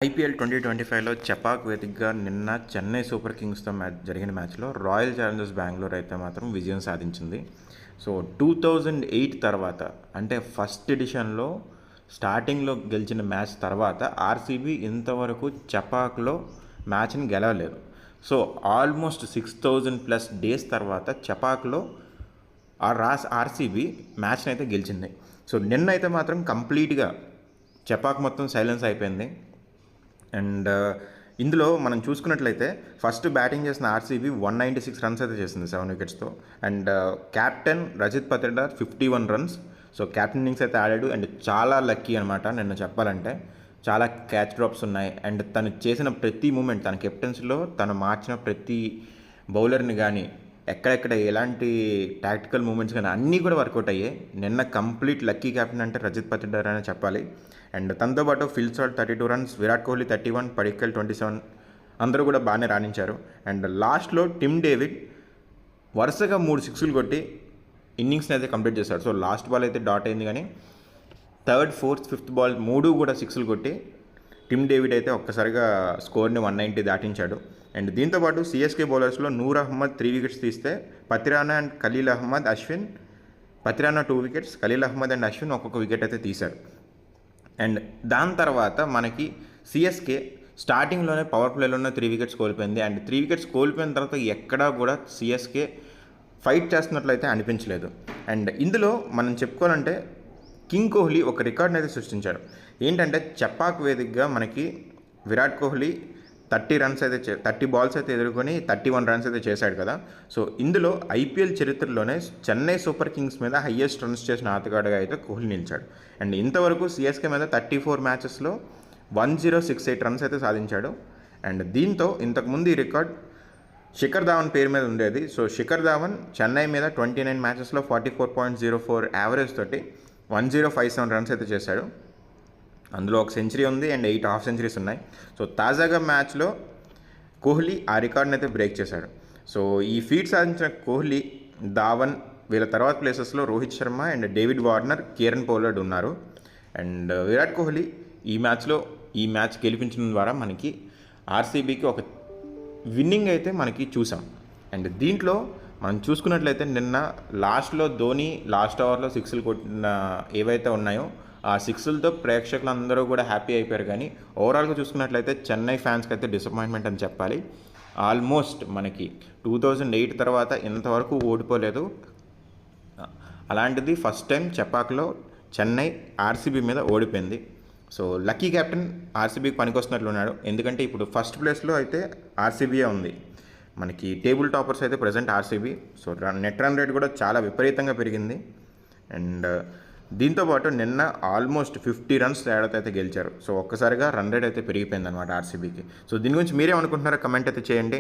IPL 2025లో Chepauk వేదికగా నిన్న Chennai super కింగ్స్తో జరిగిన మ్యాచ్లో రాయల్ ఛాలెంజర్స్ బెంగళూరు అయితే మాత్రం విజయం సాధించింది. సో 2008 తర్వాత అంటే ఫస్ట్ ఎడిషన్లో స్టార్టింగ్లో గెలిచిన మ్యాచ్ తర్వాత ఆర్సీబీ ఇంతవరకు చెపాక్లో మ్యాచ్ని గెలవలేదు. సో ఆల్మోస్ట్ 6000+ డేస్ తర్వాత చెపాక్లో ఆర్సీబీ మ్యాచ్ని అయితే గెలిచింది. సో నిన్న అయితే మాత్రం కంప్లీట్గా చెపాక్ మొత్తం సైలెన్స్ అయిపోయింది. అండ్ ఇందులో మనం చూసుకున్నట్లయితే ఫస్ట్ బ్యాటింగ్ చేసిన ఆర్సీబీ 196 రన్స్ అయితే చేసింది 7 వికెట్స్తో. And captain Rajat Patidar 51 runs. So captain innings అయితే ఆడాడు. అండ్ చాలా లక్కీ అనమాట నిన్న చెప్పాలంటే. చాలా క్యాచ్ డ్రాప్స్ ఉన్నాయి. అండ్ తను చేసిన ప్రతి మూమెంట్, తన కెప్టెన్సీలో తను మార్చిన ప్రతి బౌలర్ని కానీ ఎక్కడెక్కడ ఎలాంటి టాక్టికల్ మూమెంట్స్ కానీ అన్నీ కూడా వర్కౌట్ అయ్యాయి. నిన్న కంప్లీట్ లక్కీ క్యాప్టెన్ అంటే రజిత్ పతిడార్ అనే చెప్పాలి. అండ్ తనతో పాటు Phil Salt 32 runs, Virat Kohli 31, Padikkal 27 అందరూ కూడా బాగానే రాణించారు. అండ్ లాస్ట్లో టిమ్ డేవిడ్ వరుసగా 3 సిక్స్లు కొట్టి ఇన్నింగ్స్ని అయితే కంప్లీట్ చేశాడు. సో లాస్ట్ బాల్ అయితే డాట్ అయింది, కానీ థర్డ్, ఫోర్త్, ఫిఫ్త్ బాల్ 3 కూడా సిక్స్లు కొట్టి టిమ్ డేవిడ్ అయితే ఒక్కసారిగా స్కోర్ని 190 దాటించాడు. అండ్ దీంతోపాటు సిఎస్కే బౌలర్స్లో నూర్ అహ్మద్ 3 వికెట్స్ తీస్తే Pathirana and Khaleel Ahmed, Ashwin, Pathirana 2 wickets, Khaleel Ahmed and Ashwin ఒక్కొక్క వికెట్ అయితే తీశారు. అండ్ దాని తర్వాత మనకి సిఎస్కే స్టార్టింగ్లోనే పవర్ ప్లేలోనే 3 వికెట్స్ కోల్పోయింది. అండ్ 3 వికెట్స్ కోల్పోయిన తర్వాత ఎక్కడా కూడా సిఎస్కే ఫైట్ చేస్తున్నట్లయితే అనిపించలేదు. అండ్ ఇందులో మనం చెప్పుకోవాలంటే కింగ్ కోహ్లీ ఒక రికార్డ్ని అయితే సృష్టించాడు. ఏంటంటే చెపాక్ వేదికగా మనకి విరాట్ కోహ్లీ 30 బాల్స్ అయితే ఎదుర్కొని 31 రన్స్ అయితే చేశాడు కదా. సో ఇందులో ఐపీఎల్ చరిత్రలోనే చెన్నై సూపర్ కింగ్స్ మీద హయ్యెస్ట్ రన్స్ చేసిన ఆటగాడుగా అయితే కోహ్లీ నిలిచాడు. అండ్ ఇంతవరకు సిఎస్కే మీద 34 మ్యాచెస్లో 1068 రన్స్ అయితే సాధించాడు. అండ్ దీంతో ఇంతకుముందు ఈ రికార్డ్ శిఖర్ ధావన్ పేరు మీద ఉండేది. సో శిఖర్ ధావన్ చెన్నై మీద 29 మ్యాచెస్లో 44.04 యావరేజ్ తోటి 1057 రన్స్ అయితే చేశాడు. అందులో ఒక సెంచరీ ఉంది అండ్ 8 హాఫ్ సెంచరీస్ ఉన్నాయి. సో తాజాగా మ్యాచ్లో కోహ్లీ ఆ రికార్డ్ని అయితే బ్రేక్ చేశాడు. సో ఈ ఫీట్ సాధించిన కోహ్లీ, ధావన్ వీళ్ళ తర్వాత ప్లేసెస్లో Rohit Sharma and David Warner, Kieron Pollard ఉన్నారు. అండ్ విరాట్ కోహ్లీ ఈ మ్యాచ్ గెలిపించడం ద్వారా మనకి ఆర్సీబీకి ఒక విన్నింగ్ అయితే మనకి చూసాం. అండ్ దీంట్లో మనం చూసుకున్నట్లయితే నిన్న లాస్ట్లో ధోని లాస్ట్ ఓవర్లో సిక్స్లు కొట్టిన ఏవైతే ఉన్నాయో ఆ సిక్స్లతో ప్రేక్షకులందరూ కూడా హ్యాపీ అయిపోయారు. కానీ ఓవరాల్గా చూసుకున్నట్లయితే చెన్నై ఫ్యాన్స్కి అయితే డిసప్పాయింట్మెంట్ అని చెప్పాలి. ఆల్మోస్ట్ మనకి 2008 తర్వాత ఇంతవరకు ఓడిపోలేదు. అలాంటిది ఫస్ట్ టైం చెపాక్లో చెన్నై ఆర్సీబీ మీద ఓడిపోయింది. సో లక్కీ క్యాప్టెన్ ఆర్సీబీకి పనికొస్తున్నట్లున్నాడు. ఎందుకంటే ఇప్పుడు ఫస్ట్ ప్లేస్లో అయితే ఆర్సీబీయే ఉంది. మనకి టేబుల్ టాపర్స్ అయితే present RCB. So net run rate కూడా చాలా విపరీతంగా పెరిగింది. అండ్ దీంతోపాటు నిన్న ఆల్మోస్ట్ 50 రన్స్ తేడాతో అయితే గెలిచారు. సో ఒక్కసారిగా రన్ రేట్ అయితే పెరిగిపోయింది అనమాట ఆర్సీబీకి. సో దీని గురించి మీరేమనుకుంటున్నారో కమెంట్ అయితే చేయండి.